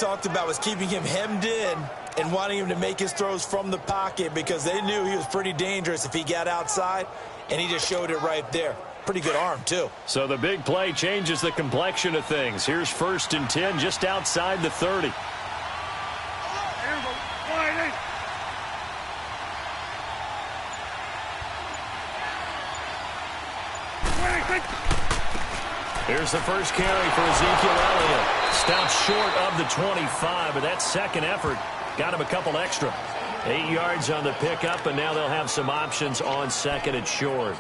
talked about was keeping him hemmed in and wanting him to make his throws from the pocket because they knew he was pretty dangerous if he got outside, and he just showed it right there. Pretty good arm, too. So the big play changes the complexion of things. Here's 1st and 10 just outside the 30. Here's the first carry for Ezekiel Elliott. Stopped short of the 25, but that second effort got him a couple extra. 8 yards on the pickup, and now they'll have some options on 2nd and short.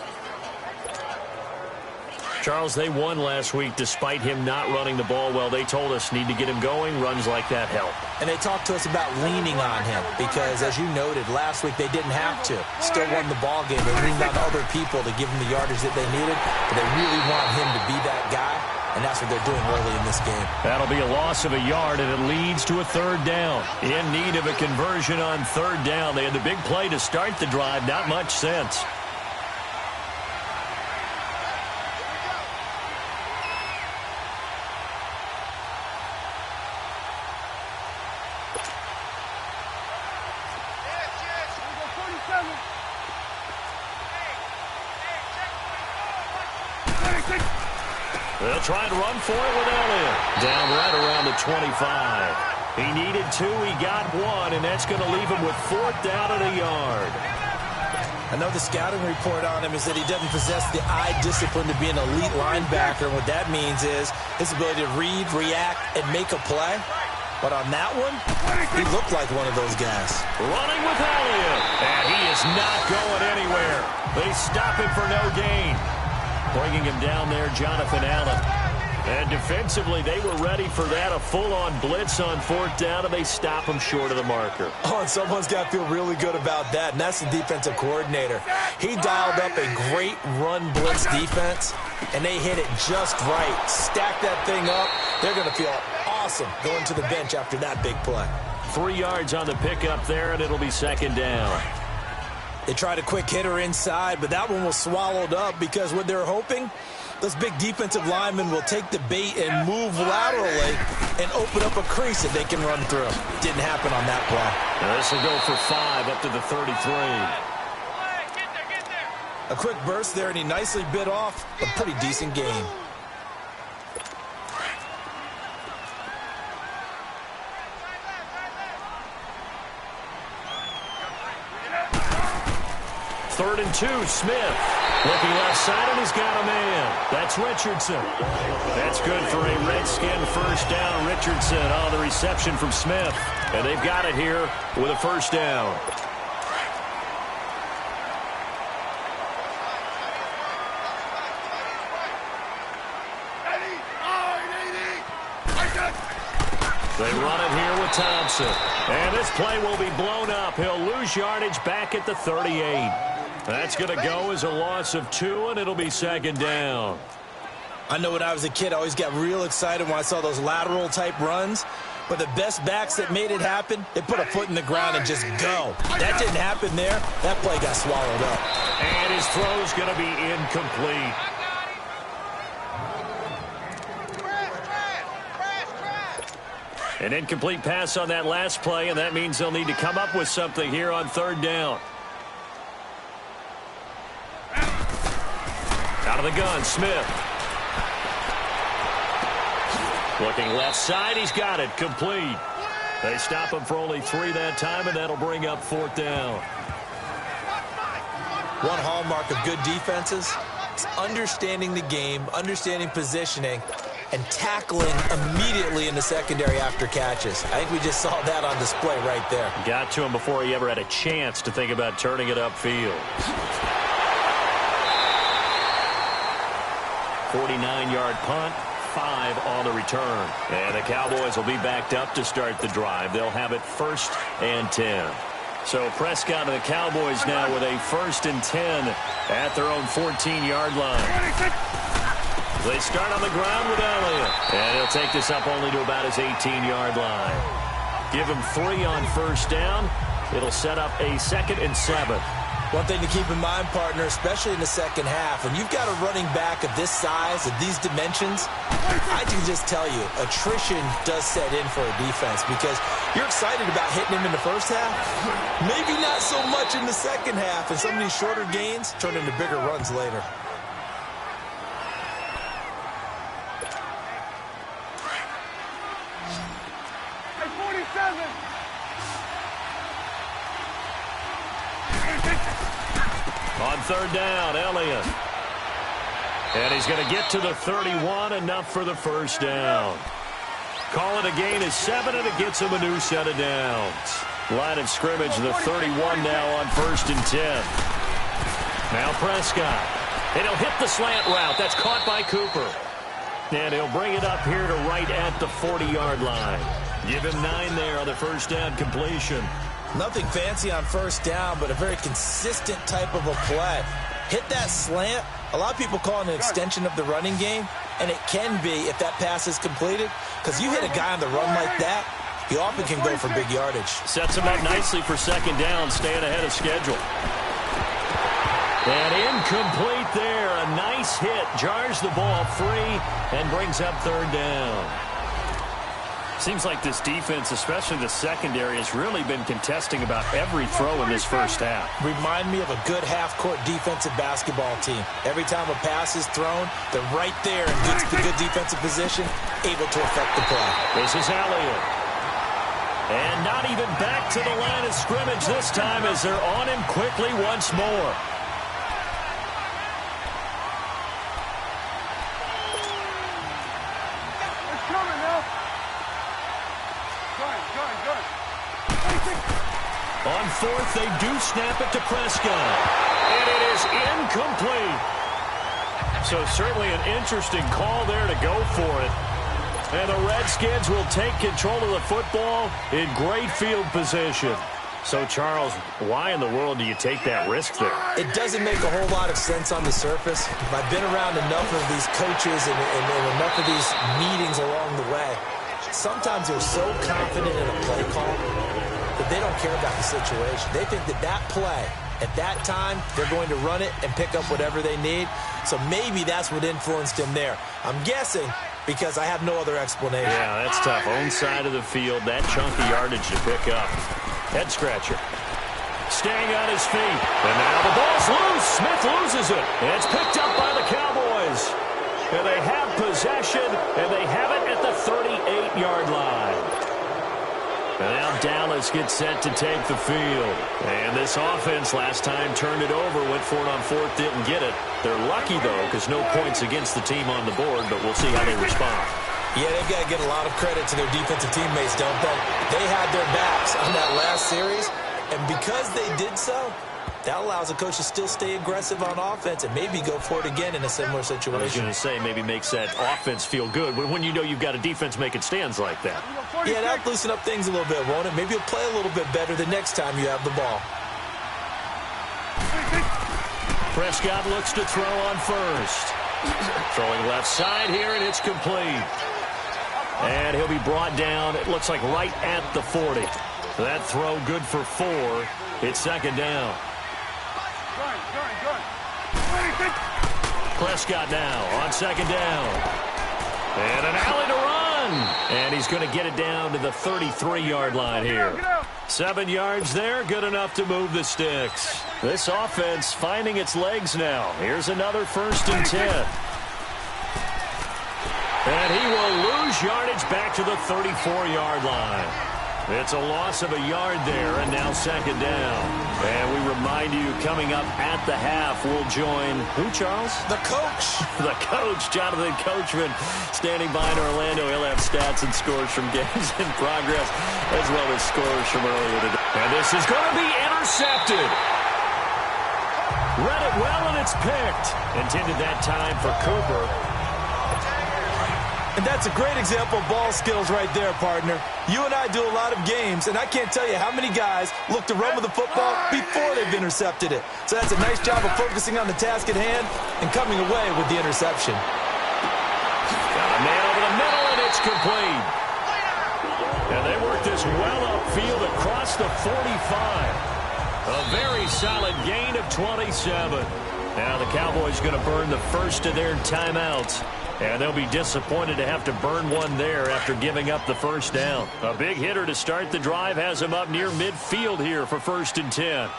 Charles, they won last week despite him not running the ball well. They told us need to get him going. Runs like that help. And they talked to us about leaning on him because, as you noted, last week they didn't have to. Still won the ball game. They leaned on other people to give him the yardage that they needed, but they really want him to be that guy, and that's what they're doing early in this game. That'll be a loss of a yard, and it leads to a 3rd down. In need of a conversion on 3rd down. They had the big play to start the drive. Not much sense. They'll try to run for it with Elliott. Down right around the 25. He needed 2, he got 1, and that's going to leave him with 4th down at a yard. I know the scouting report on him is that he doesn't possess the eye discipline to be an elite linebacker. And what that means is his ability to read, react, and make a play. But on that one, he looked like one of those guys. Running with Elliott, and he is not going anywhere. They stop him for no gain. Bringing him down there, Jonathan Allen. And defensively, they were ready for that, a full-on blitz on 4th down, and they stop him short of the marker. Oh, and someone's got to feel really good about that, and that's the defensive coordinator. He dialed up a great run blitz defense, and they hit it just right. Stack that thing up. They're going to feel awesome going to the bench after that big play. 3 yards on the pickup there, and it'll be 2nd down. They tried a quick hitter inside, but that one was swallowed up because what they're hoping, those big defensive linemen will take the bait and move laterally and open up a crease that they can run through. Didn't happen on that play. Now this will go for 5 up to the 33. A quick burst there, and he nicely bit off a pretty decent gain. Third and 2, Smith. Looking left side, and he's got a man. That's Richardson. That's good for a Redskin first down. Richardson on the reception from Smith. And they've got it here with a first down. They run it here with Thompson. And this play will be blown up. He'll lose yardage back at the 38. That's going to go as a loss of 2, and it'll be 2nd down. I know when I was a kid, I always got real excited when I saw those lateral-type runs. But the best backs that made it happen, they put a foot in the ground and just go. That didn't happen there. That play got swallowed up. And his throw's going to be incomplete. An incomplete pass on that last play, and that means they'll need to come up with something here on 3rd down. Out of the gun, Smith. Looking left side, he's got it, complete. They stop him for only 3 that time, and that'll bring up 4th down. One hallmark of good defenses is understanding the game, understanding positioning, and tackling immediately in the secondary after catches. I think we just saw that on display right there. Got to him before he ever had a chance to think about turning it upfield. 49-yard punt, 5 on the return. And the Cowboys will be backed up to start the drive. They'll have it 1st and 10. So Prescott and the Cowboys now with a 1st and 10 at their own 14-yard line. They start on the ground with Elliott. And he'll take this up only to about his 18-yard line. Give him 3 on 1st down. It'll set up a 2nd and 7. One thing to keep in mind, partner, especially in the second half, when you've got a running back of this size, of these dimensions, I can just tell you, attrition does set in for a defense because you're excited about hitting him in the first half. Maybe not so much in the second half, and some of these shorter gains turn into bigger runs later. On third down, Elliott. And he's going to get to the 31, enough for the first down. Call it a gain of 7, and it gets him a new set of downs. Line of scrimmage, the 31 now on 1st and 10. Now Prescott. And he'll hit the slant route. That's caught by Cooper. And he'll bring it up here to right at the 40-yard line. Give him 9 there on the first down completion. Nothing fancy on first down, but a very consistent type of a play. Hit that slant. A lot of people call it an extension of the running game, and it can be if that pass is completed, because you hit a guy on the run like that, he often can go for big yardage. Sets him up nicely for second down, staying ahead of schedule. And incomplete there. A nice hit. Jars the ball free and brings up third down. Seems like this defense, especially the secondary, has really been contesting about every throw in this first half. Remind me of a good half-court defensive basketball team. Every time a pass is thrown, they're right there and gets the good defensive position, able to affect the play. This is Elliott. And not even back to the line of scrimmage this time as they're on him quickly once more. On fourth, they do snap it to Prescott. And it is incomplete. So certainly an interesting call there to go for it. And the Redskins will take control of the football in great field position. So, Charles, why in the world do you take that risk there? It doesn't make a whole lot of sense on the surface. I've been around enough of these coaches and enough of these meetings along the way. Sometimes they're so confident in a play call that they don't care about the situation. They think that that play, at that time, they're going to run it and pick up whatever they need. So maybe that's what influenced him there. I'm guessing because I have no other explanation. Yeah, that's tough. Own side of the field, that chunk of yardage to pick up. Head scratcher. Staying on his feet. And now the ball's loose. Smith loses it. And it's picked up by the Cowboys. And they have possession, and they have it at the 38-yard line. And now Dallas gets set to take the field. And this offense last time turned it over, went for it on fourth, didn't get it. They're lucky, though, because no points against the team on the board, but we'll see how they respond. Yeah, they've got to get a lot of credit to their defensive teammates, don't they? They had their backs on that last series, and because they did so, that allows a coach to still stay aggressive on offense and maybe go for it again in a similar situation. I was going to say maybe makes that offense feel good when you know you've got a defense making stands like that. Yeah, that'll loosen up things a little bit, won't it? Maybe you'll play a little bit better the next time you have the ball. Prescott looks to throw on first. Throwing left side here, and it's complete. And he'll be brought down, it looks like right at the 40. That throw good for 4. It's second down. Prescott now on second down. And an alley to run. And he's going to get it down to the 33-yard line here. 7 yards there, good enough to move the sticks. This offense finding its legs now. Here's another 1st and 10. And he will lose yardage back to the 34-yard line. It's a loss of a yard there, and now second down. And we remind you, coming up at the half, we'll join who, Charles? The coach. The coach, Jonathan Coachman, standing by in Orlando. He'll have stats and scores from games in progress, as well as scores from earlier today. And this is going to be intercepted. Read it well, and it's picked. Intended that time for Cooper. And that's a great example of ball skills right there, partner. You and I do a lot of games, and I can't tell you how many guys look to run with the football before they've intercepted it. So that's a nice job of focusing on the task at hand and coming away with the interception. Got a man over the middle, and it's complete. And they work this well upfield across the 45. A very solid gain of 27. Now the Cowboys going to burn the first of their timeouts. And they'll be disappointed to have to burn one there after giving up the first down. A big hitter to start the drive has him up near midfield here for 1st and 10.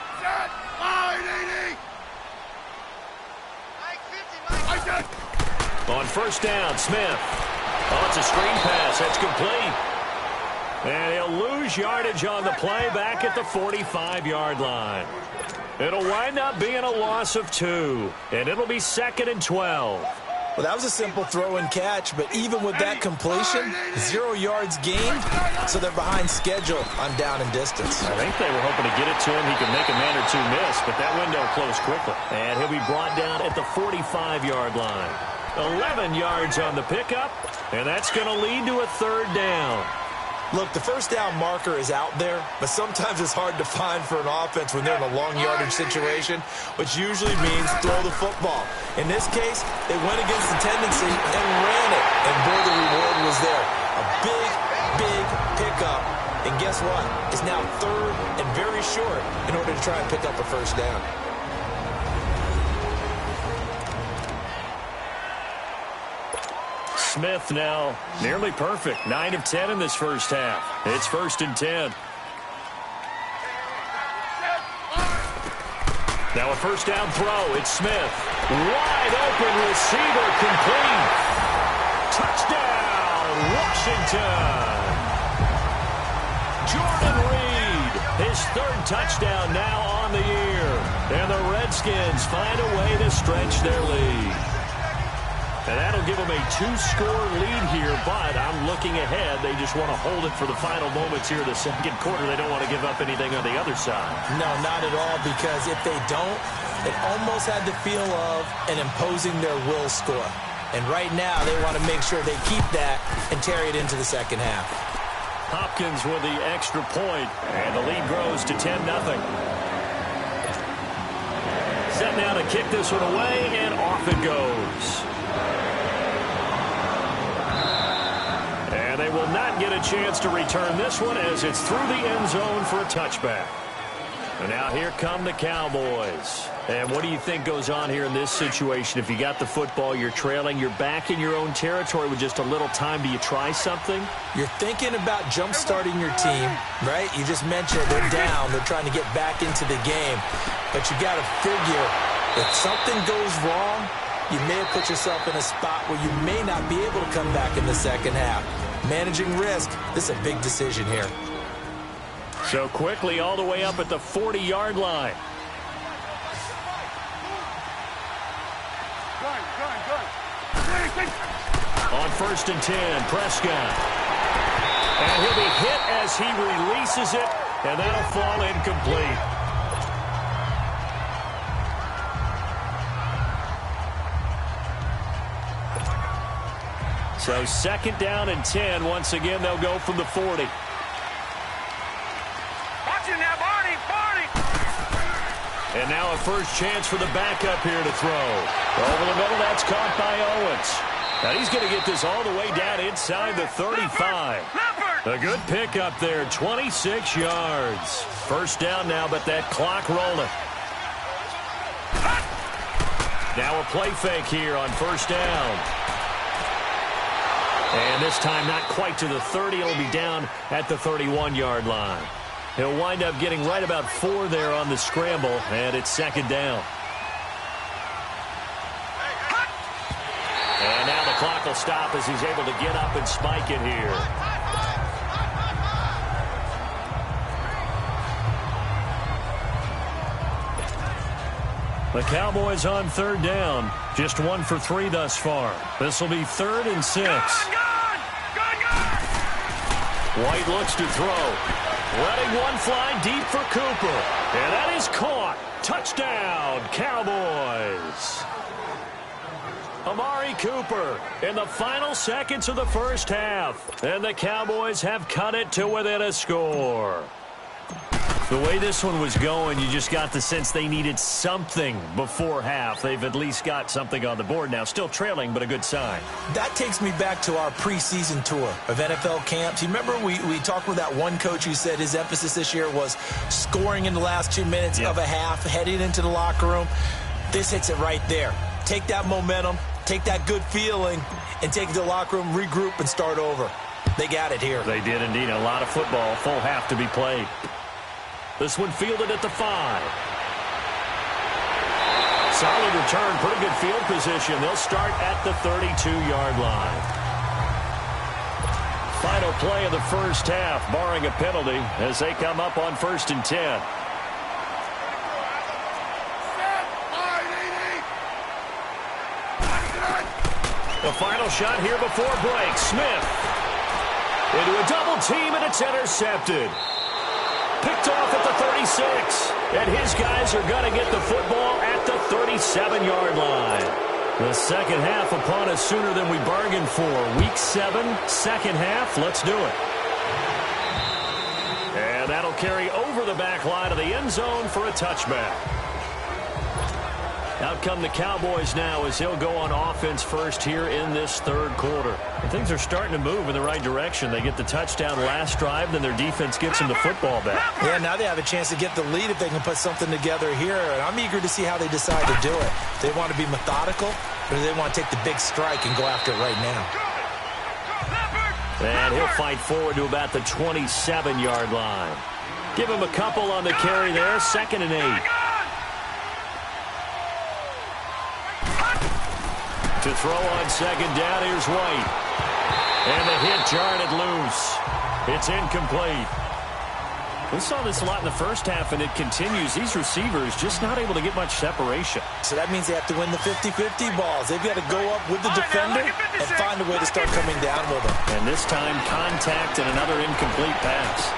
On 1st down, Smith. Oh, it's a screen pass. That's complete. And he'll lose yardage on the play back at the 45-yard line. It'll wind up being a loss of 2. And it'll be 2nd and 12. Well, that was a simple throw and catch, but even with that completion, 0 yards gained, so they're behind schedule on down and distance. I think they were hoping to get it to him. He could make a man or two miss, but that window closed quickly. And he'll be brought down at the 45-yard line. 11 yards on the pickup, and that's going to lead to a 3rd down. Look, the first down marker is out there, but sometimes it's hard to find for an offense when they're in a long yardage situation, which usually means throw the football. In this case, they went against the tendency and ran it, and boy, the reward was there. A big, big pickup, and guess what? It's now 3rd and very short in order to try and pick up a first down. Smith now nearly perfect. 9 of 10 in this first half. It's 1st and 10. Now a first down throw. It's Smith. Wide open receiver complete. Touchdown, Washington. Jordan Reed, his 3rd touchdown now on the year. And the Redskins find a way to stretch their lead. And that'll give them a 2-score lead here, but I'm looking ahead. They just want to hold it for the final moments here in the 2nd quarter. They don't want to give up anything on the other side. No, not at all, because if they don't, it almost had the feel of an imposing their will score. And right now, they want to make sure they keep that and carry it into the 2nd half. Hopkins with the extra point, and the lead grows to 10-0. Set now to kick this one away, and off it goes. And they will not get a chance to return this one as it's through the end zone for a touchback. And now here come the Cowboys. And what do you think goes on here in this situation? If you got the football, you're trailing, you're back in your own territory with just a little time. Do you try something? You're thinking about jump-starting your team, right? You just mentioned they're down. They're trying to get back into the game. But you got to figure if something goes wrong, you may have put yourself in a spot where you may not be able to come back in the 2nd half. Managing risk, this is a big decision here. So quickly all the way up at the 40-yard line. On 1st and 10, Prescott. And he'll be hit as he releases it, and that'll fall incomplete. So 2nd down and 10. Once again, they'll go from the 40. Watch it now, Barney. And now a first chance for the backup here to throw. Over the middle, that's caught by Owens. Now he's going to get this all the way down inside the 35. A good pickup there, 26 yards. First down now, but that clock rolling. Now a play fake here on 1st down. And this time not quite to the 30. It'll be down at the 31-yard line. He'll wind up getting right about 4 there on the scramble, and it's 2nd down. And now the clock will stop as he's able to get up and spike it here. The Cowboys on 3rd down. Just 1 for 3 thus far. This will be 3rd and 6. White looks to throw. Letting one fly deep for Cooper. And that is caught. Touchdown, Cowboys. Amari Cooper in the final seconds of the first half. And the Cowboys have cut it to within a score. The way this one was going, you just got the sense they needed something before half. They've at least got something on the board now. Still trailing, but a good sign. That takes me back to our preseason tour of NFL camps. You remember we talked with that one coach who said his emphasis this year was scoring in the last 2 minutes of a half, heading into the locker room. This hits it right there. Take that momentum, take that good feeling, and take it to the locker room, regroup, and start over. They got it here. They did indeed. A lot of football, full half to be played. This one fielded at the 5. Solid return, pretty good field position. They'll start at the 32-yard line. Final play of the first half, barring a penalty, as they come up on 1st and 10. The final shot here before break. Smith into a double team, and it's intercepted. Picked off at the 36. And his guys are going to get the football at the 37-yard line. The second half upon us sooner than we bargained for. Week 7, second half. Let's do it. And that'll carry over the back line of the end zone for a touchback. Out come the Cowboys now as they'll go on offense first here in this third quarter. And things are starting to move in the right direction. They get the touchdown last drive, then their defense gets them the football back. Yeah, now they have a chance to get the lead if they can put something together here. And I'm eager to see how they decide to do it. Do they want to be methodical, or do they want to take the big strike and go after it right now? And he'll fight forward to about the 27-yard line. Give him a couple on the carry there, 2nd and 8. To throw on 2nd down, here's White. And the hit jarred it loose. It's incomplete. We saw this a lot in the first half, and it continues. These receivers just not able to get much separation. So that means they have to win the 50-50 balls. They've got to go up with the defender and find a way to start coming down with them. And this time, contact and another incomplete pass.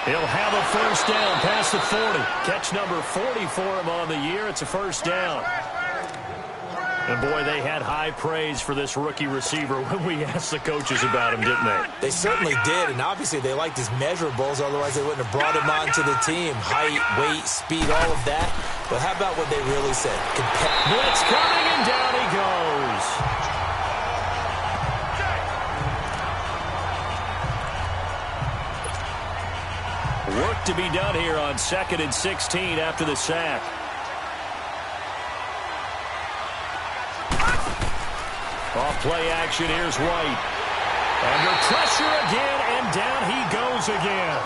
He'll have a first down past the 40. Catch number 40 for him on the year. It's a first down. And, boy, they had high praise for this rookie receiver when we asked the coaches about him, didn't they? They certainly did, and obviously they liked his measurables. Otherwise, they wouldn't have brought him onto the team. Height, weight, speed, all of that. But how about what they really said? Blitz coming, and down he goes. Work to be done here on 2nd and 16 after the sack. Off play action, here's White. Under pressure again, and down he goes again.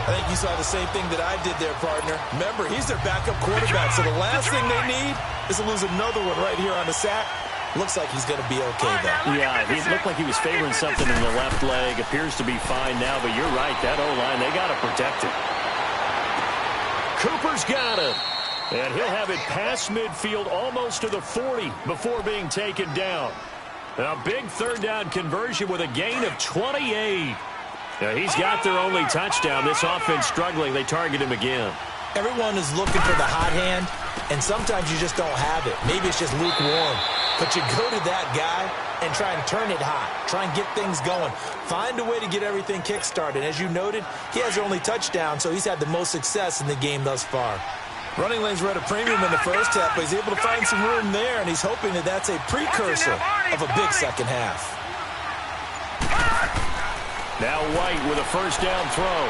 I think you saw the same thing that I did there, partner. Remember, he's their backup quarterback, so the last thing they need is to lose another one right here on the sack. Looks like he's going to be okay, though. Yeah, he looked like he was favoring something in the left leg. Appears to be fine now, but you're right. That O-line, they got to protect it. Cooper's got it. And he'll have it past midfield almost to the 40 before being taken down. A big third down conversion with a gain of 28. Now, he's got their only touchdown. This offense struggling. They target him again. Everyone is looking for the hot hand, and sometimes you just don't have it. Maybe it's just lukewarm. But you go to that guy and try and turn it hot. Try and get things going. Find a way to get everything kick-started. As you noted, he has their only touchdown, so he's had the most success in the game thus far. Running lanes were at a premium in the first half, but he's able to find some room there, and he's hoping that that's a precursor of a big second half. Now White with a first down throw.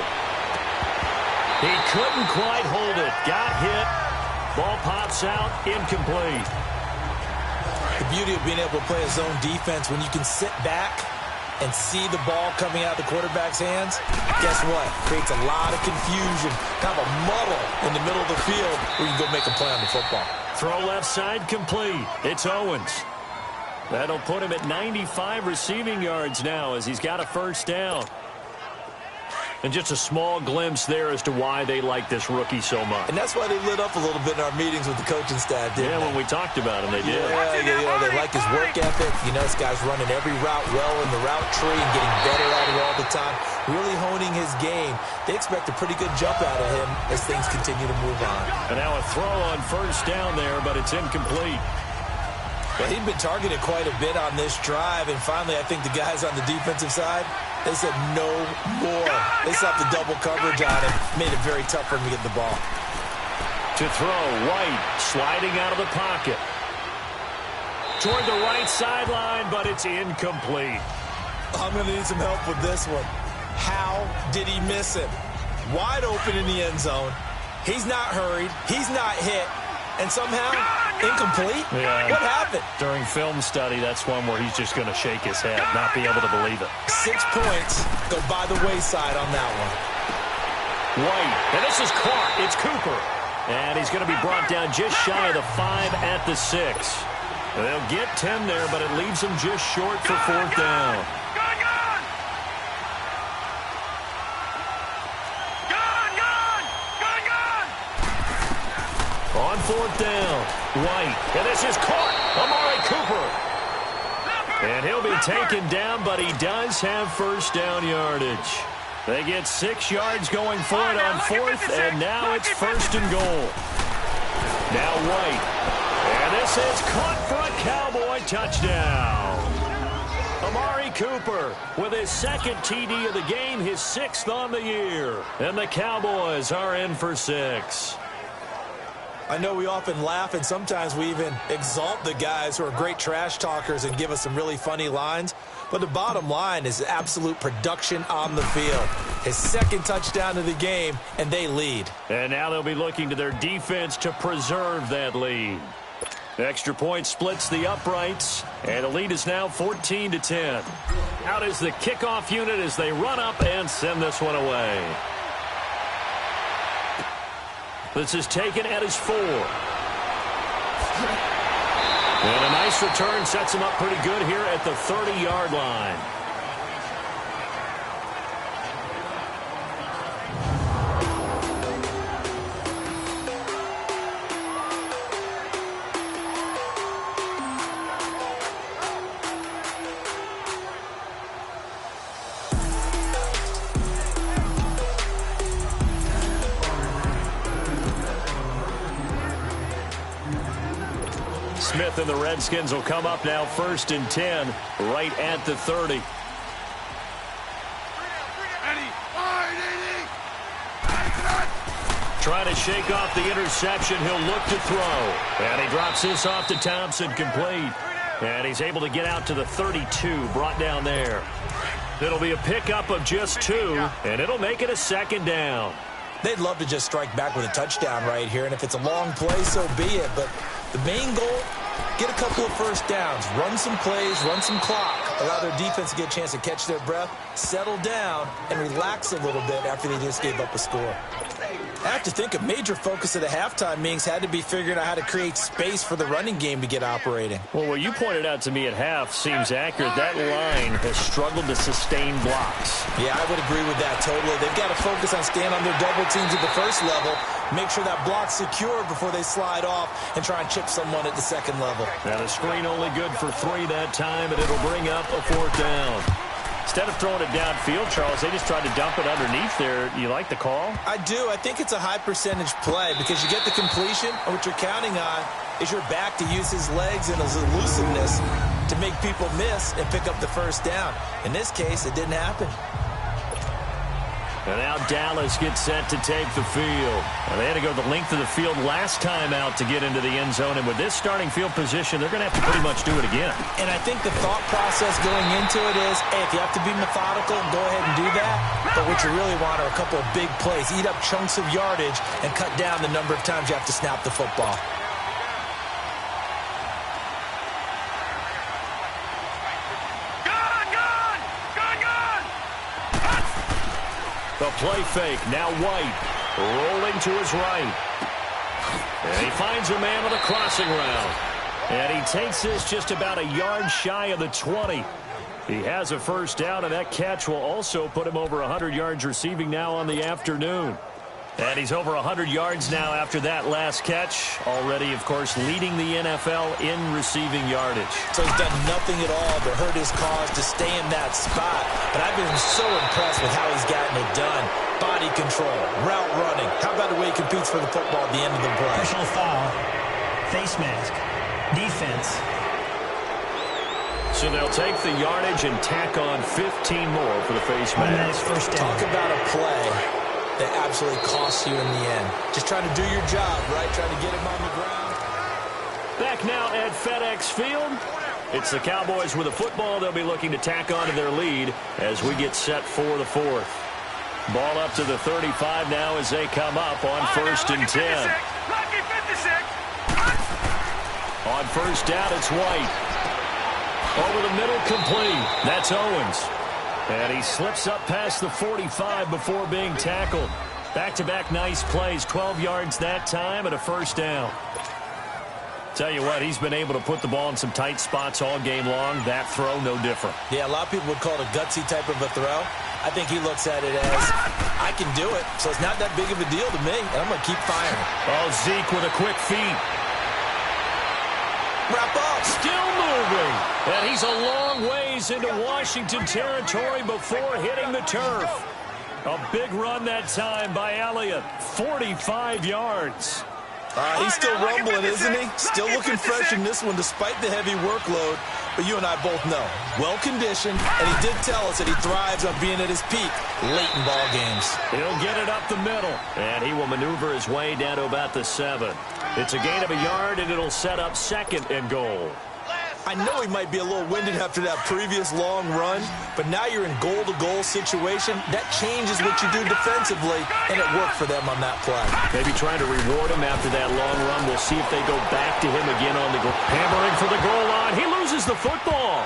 He couldn't quite hold it. Got hit. Ball pops out. Incomplete. The beauty of being able to play a zone defense when you can sit back and see the ball coming out of the quarterback's hands, guess what? Creates a lot of confusion, kind of a muddle in the middle of the field where you can go make a play on the football. Throw left side complete. It's Owens. That'll put him at 95 receiving yards now as he's got a first down. And just a small glimpse there as to why they like this rookie so much. And that's why they lit up a little bit in our meetings with the coaching staff, didn't they? When we talked about him, they did. Yeah, they like his work ethic. You know, this guy's running every route well in the route tree and getting better at it all the time, really honing his game. They expect a pretty good jump out of him as things continue to move on. And now a throw on first down there, but it's incomplete. Well, he'd been targeted quite a bit on this drive, and finally I think the guys on the defensive side, they said no more. They slapped the double coverage on him, made it very tough for him to get the ball. To throw, White sliding out of the pocket. Toward the right sideline, but it's incomplete. I'm going to need some help with this one. How did he miss him? Wide open in the end zone. He's not hurried. He's not hit. And somehow, incomplete? Yeah. What happened? During film study, that's one where he's just going to shake his head, not be able to believe it. 6 points go by the wayside on that one. White, and this is caught. It's Cooper. And he's going to be brought down just shy of the 5 at the 6. They'll get 10 there, but it leaves them just short for 4th down. On 4th down, White, and this is caught, Amari Cooper. And he'll be taken down, but he does have 1st down yardage. They get 6 yards going for it on 4th, and now it's 1st and goal. Now White, and this is caught for a Cowboy touchdown. Amari Cooper with his 2nd TD of the game, his 6th on the year. And the Cowboys are in for 6. I know we often laugh, and sometimes we even exalt the guys who are great trash talkers and give us some really funny lines. But the bottom line is absolute production on the field. His 2nd touchdown of the game, and they lead. And now they'll be looking to their defense to preserve that lead. Extra point splits the uprights, and the lead is now 14-10. Out is the kickoff unit as they run up and send this one away. This is taken at his 4. And a nice return sets him up pretty good here at the 30-yard line. Smith and the Redskins will come up now 1st and 10 right at the 30. Trying to shake off the interception. He'll look to throw. And he drops this off to Thompson, complete. And he's able to get out to the 32, brought down there. It'll be a pickup of just 2, and it'll make it a 2nd down. They'd love to just strike back with a touchdown right here, and if it's a long play, so be it. But the main goal, get a couple of 1st downs, run some plays, run some clock, allow their defense to get a chance to catch their breath, settle down, and relax a little bit after they just gave up a score. I have to think a major focus of the halftime meetings had to be figuring out how to create space for the running game to get operating. Well, what you pointed out to me at half seems accurate. That line has struggled to sustain blocks. Yeah, I would agree with that totally. They've got to focus on staying on their double teams at the 1st level, make sure that block's secured before they slide off and try and chip someone at the 2nd level. Now the screen only good for 3 that time, and it'll bring up a 4th down. Instead of throwing it downfield, Charles, they just tried to dump it underneath there. You like the call? I do. I think it's a high percentage play because you get the completion, and what you're counting on is your back to use his legs and his elusiveness to make people miss and pick up the 1st down. In this case, it didn't happen. And now Dallas gets set to take the field. Well, they had to go the length of the field last time out to get into the end zone. And with this starting field position, they're going to have to pretty much do it again. And I think the thought process going into it is, hey, if you have to be methodical, go ahead and do that. But what you really want are a couple of big plays. Eat up chunks of yardage and cut down the number of times you have to snap the football. The play fake, now White, rolling to his right. And he finds a man on the crossing route. And he takes this just about a yard shy of the 20. He has a 1st down, and that catch will also put him over 100 yards receiving now on the afternoon. And he's over 100 yards now after that last catch. Already, of course, leading the NFL in receiving yardage. So he's done nothing at all to hurt his cause to stay in that spot. But I've been so impressed with how he's gotten it done. Body control, route running. How about the way he competes for the football at the end of the play? Personal foul, face mask, defense, So they'll take the yardage and tack on 15 more for the face mask. Talk about a play that absolutely costs you in the end. Just trying to do your job, right? Trying to get him on the ground. Back now at FedEx Field. It's the Cowboys with a football. They'll be looking to tack on to their lead as we get set for the fourth. Ball up to the 35 now as they come up on 1st and 10. On first down, it's White. Over the middle, complete. That's Owens. And he slips up past the 45 before being tackled. Back-to-back nice plays, 12 yards that time and a first down. Tell you what, he's been able to put the ball in some tight spots all game long. That throw, no different. Yeah, a lot of people would call it a gutsy type of a throw. I think he looks at it as, I can do it, so it's not that big of a deal to me, and I'm going to keep firing. Oh, Zeke with a quick feed. Wrap up. Still moving. And he's a long ways into Washington territory before hitting the turf. A big run that time by Elliott. 45 yards. He's still rumbling, isn't he? Still looking fresh in this one despite the heavy workload. But you and I both know, well-conditioned, and he did tell us that he thrives on being at his peak late in ball games. He'll get it up the middle, and he will maneuver his way down to about the 7. It's a gain of a yard, and it'll set up 2nd and goal. I know he might be a little winded after that previous long run, but now you're in goal-to-goal situation. That changes what you do defensively, and it worked for them on that play. Maybe trying to reward him after that long run. We'll see if they go back to him again on the goal. Hammering for the goal line. He loses the football.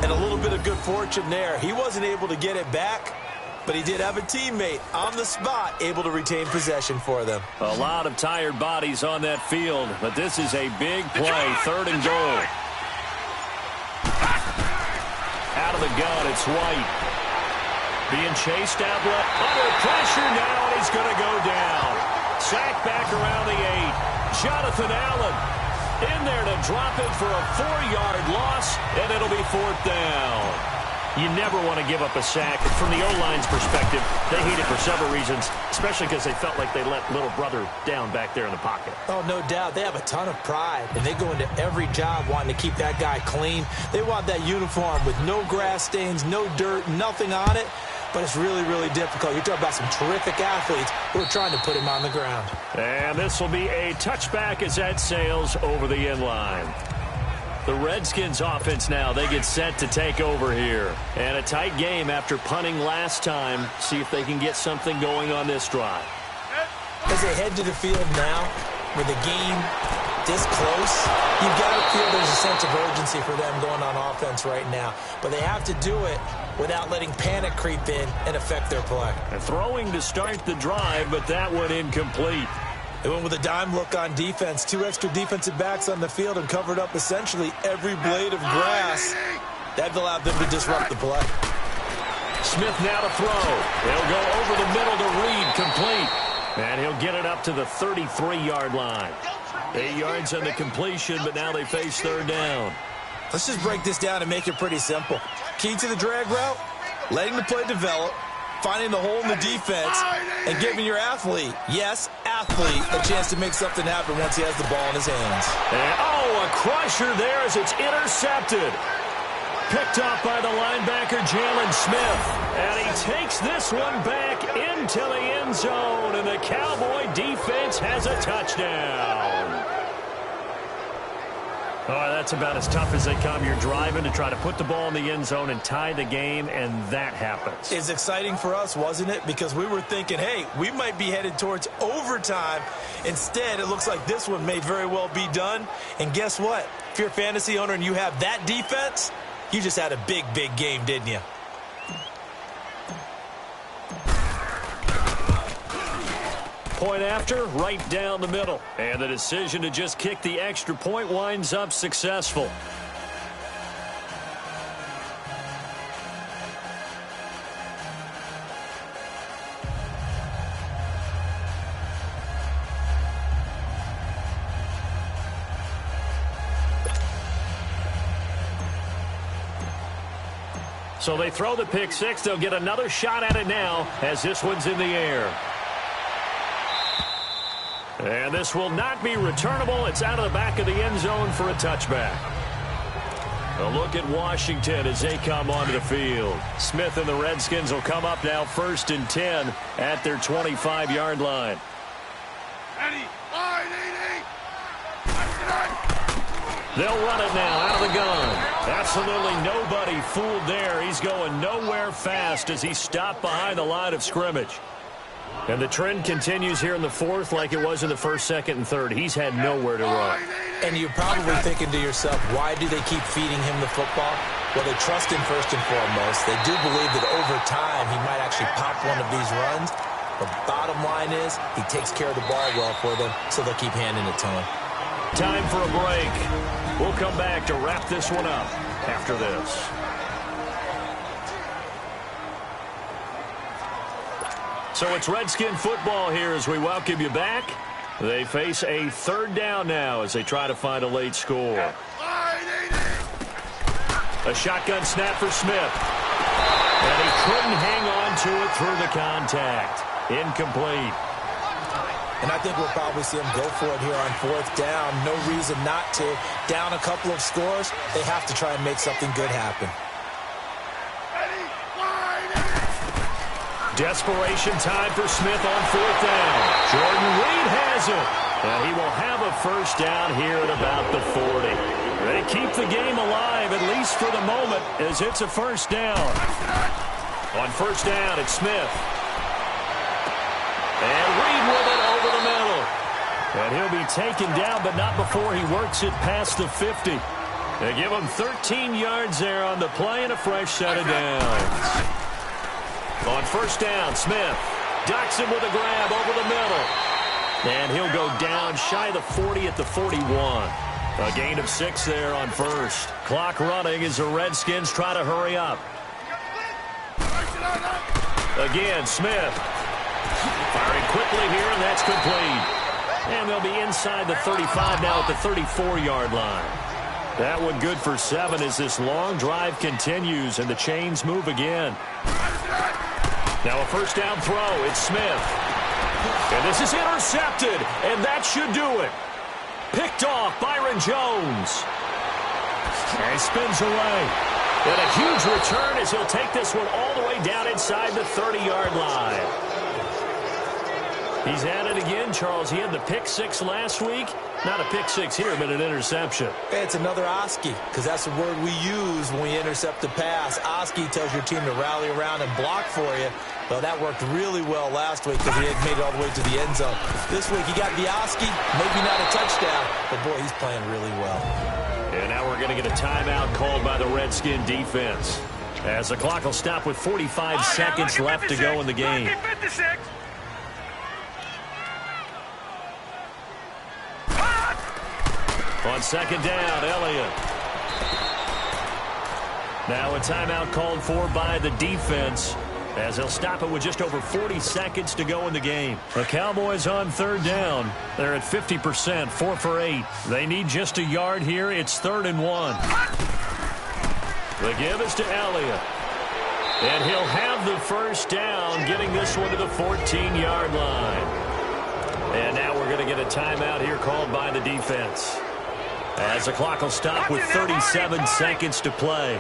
And a little bit of good fortune there. He wasn't able to get it back, but he did have a teammate on the spot able to retain possession for them. A lot of tired bodies on that field, but this is a big play. 3rd and goal. Out of the gun, it's White. Being chased out left. Under pressure now, and he's going to go down. Sacked back around the 8. Jonathan Allen in there to drop it for a 4-yard loss, and it'll be 4th down. You never want to give up a sack. From the O-line's perspective, they hate it for several reasons, especially because they felt like they let little brother down back there in the pocket. Oh, no doubt. They have a ton of pride, and they go into every job wanting to keep that guy clean. They want that uniform with no grass stains, no dirt, nothing on it. But it's really, really difficult. You're talking about some terrific athletes who are trying to put him on the ground. And this will be a touchback as that sails over the end line. The Redskins offense now, they get set to take over here. And a tight game after punting last time. See if they can get something going on this drive. As they head to the field now, with the game this close, you've got to feel there's a sense of urgency for them going on offense right now. But they have to do it without letting panic creep in and affect their play. And throwing to start the drive, but that one incomplete. They went with a dime look on defense. 2 extra defensive backs on the field and covered up essentially every blade of grass. That allowed them to disrupt the play. Smith now to throw. He'll go over the middle to Reed, complete. And he'll get it up to the 33-yard line. 8 yards on the completion, but now they face 3rd down. Let's just break this down and make it pretty simple. Key to the drag route, letting the play develop, finding the hole in the defense, and giving your athlete, yes, athlete, a chance to make something happen once he has the ball in his hands. And, a crusher there as it's intercepted. Picked off by the linebacker, Jalen Smith. And he takes this one back into the end zone, and the Cowboy defense has a touchdown. Oh, that's about as tough as they come. You're driving to try to put the ball in the end zone and tie the game, and that happens. It's exciting for us, wasn't it? Because we were thinking, hey, we might be headed towards overtime. Instead, it looks like this one may very well be done. And guess what? If you're a fantasy owner and you have that defense, you just had a big, big game, didn't you? Point after, right down the middle. And the decision to just kick the extra point winds up successful. So they throw the pick six. They'll get another shot at it now as this one's in the air. And this will not be returnable. It's out of the back of the end zone for a touchback. A look at Washington as they come onto the field. Smith and the Redskins will come up now 1st and 10 at their 25-yard line. They'll run it now out of the gun. Absolutely nobody fooled there. He's going nowhere fast as he stopped behind the line of scrimmage. And the trend continues here in the 4th like it was in the 1st, 2nd, and 3rd. He's had nowhere to run. And you're probably thinking to yourself, why do they keep feeding him the football? Well, they trust him first and foremost. They do believe that over time he might actually pop one of these runs. The bottom line is he takes care of the ball well for them, so they'll keep handing it to him. Time for a break. We'll come back to wrap this one up after this. So it's Redskin football here as we welcome you back. They face a 3rd down now as they try to find a late score. A shotgun snap for Smith. And he couldn't hang on to it through the contact. Incomplete. And I think we'll probably see him go for it here on 4th down. No reason not to. Down a couple of scores, they have to try and make something good happen. Desperation time for Smith on 4th down. Jordan Reed has it. And he will have a 1st down here at about the 40. They keep the game alive, at least for the moment, as it's a 1st down. On 1st down, it's Smith. And Reed with it over the middle. And he'll be taken down, but not before he works it past the 50. They give him 13 yards there on the play and a fresh set of downs. On 1st down, Smith ducks him with a grab over the middle. And he'll go down shy of the 40 at the 41. A gain of 6 there on 1st. Clock running as the Redskins try to hurry up. Again, Smith. Firing quickly here, and that's complete. And they'll be inside the 35 now at the 34-yard line. That one good for 7 as this long drive continues, and the chains move again. Now a 1st down throw. It's Smith. And this is intercepted, and that should do it. Picked off Byron Jones. And spins away. And a huge return as he'll take this one all the way down inside the 30-yard line. He's at it again, Charles. He had the pick 6 last week. Not a pick 6 here, but an interception. It's another Oski, because that's the word we use when we intercept the pass. Oski tells your team to rally around and block for you. Well, that worked really well last week because he had made it all the way to the end zone. This week he got the Oski, maybe not a touchdown, but boy, he's playing really well. And now we're going to get a timeout called by the Redskin defense, as the clock will stop with 45 seconds left to go in the game. On 2nd down, Elliott. Now a timeout called for by the defense, as they'll stop it with just over 40 seconds to go in the game. The Cowboys on 3rd down. They're at 50%, 4 for 8. They need just a yard here. It's 3rd and 1. The give is to Elliott. And he'll have the 1st down, getting this one to the 14-yard line. And now we're going to get a timeout here called by the defense, as the clock will stop with 37 seconds to play.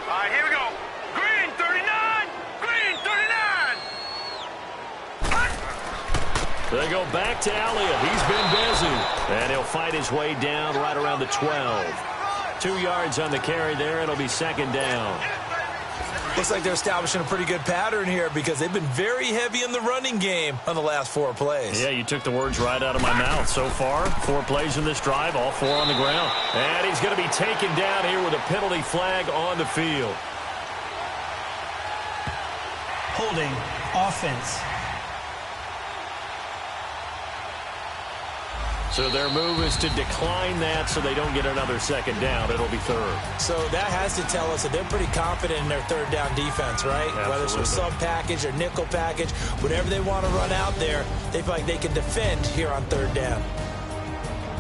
All right, here we go. Green 39. Green 39. They go back to Elliott. He's been busy. And he'll fight his way down right around the 12. 2 yards on the carry there. It'll be 2nd down. Looks like they're establishing a pretty good pattern here because they've been very heavy in the running game on the last 4 plays. Yeah, you took the words right out of my mouth. So far, 4 plays in this drive, all 4 on the ground. And he's going to be taken down here with a penalty flag on the field. Holding offense. So their move is to decline that so they don't get another 2nd down. It'll be 3rd. So that has to tell us that they're pretty confident in their 3rd down defense, right? Absolutely. Whether it's a sub package or nickel package, whatever they want to run out there, they feel like they can defend here on 3rd down.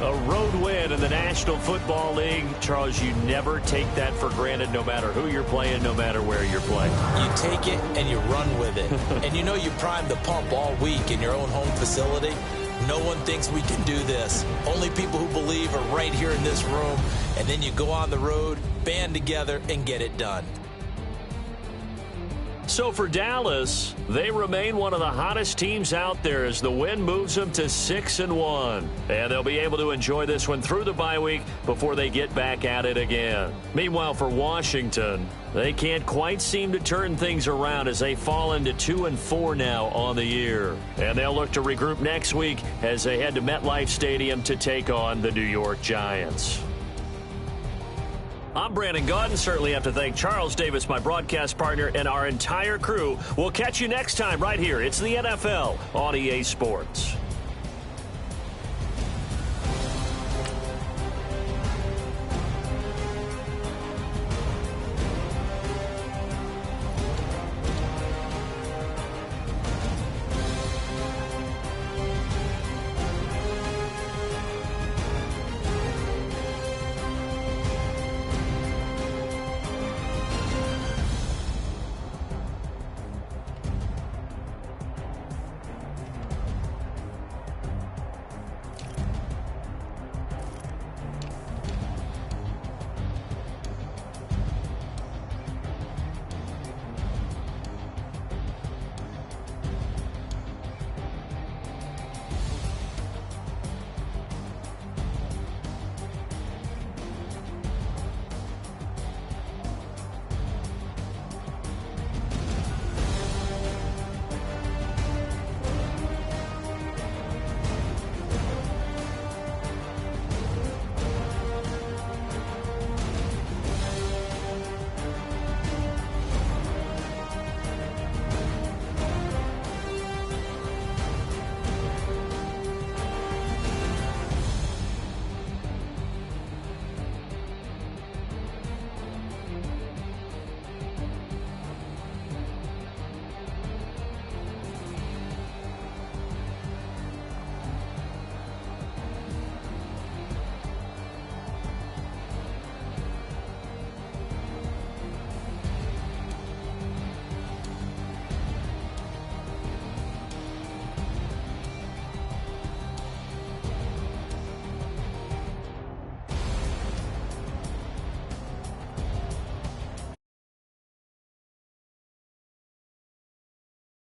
A road win in the National Football League. Charles, you never take that for granted no matter who you're playing, no matter where you're playing. You take it and you run with it. And you know you primed the pump all week in your own home facility. No one thinks we can do this. Only people who believe are right here in this room. And then you go on the road, band together, and get it done. So for Dallas, they remain one of the hottest teams out there as the win moves them to 6-1. And they'll be able to enjoy this one through the bye week before they get back at it again. Meanwhile, for Washington, they can't quite seem to turn things around as they fall into 2-4 now on the year. And they'll look to regroup next week as they head to MetLife Stadium to take on the New York Giants. I'm Brandon Gaudin. Certainly have to thank Charles Davis, my broadcast partner, and our entire crew. We'll catch you next time right here. It's the NFL on EA Sports.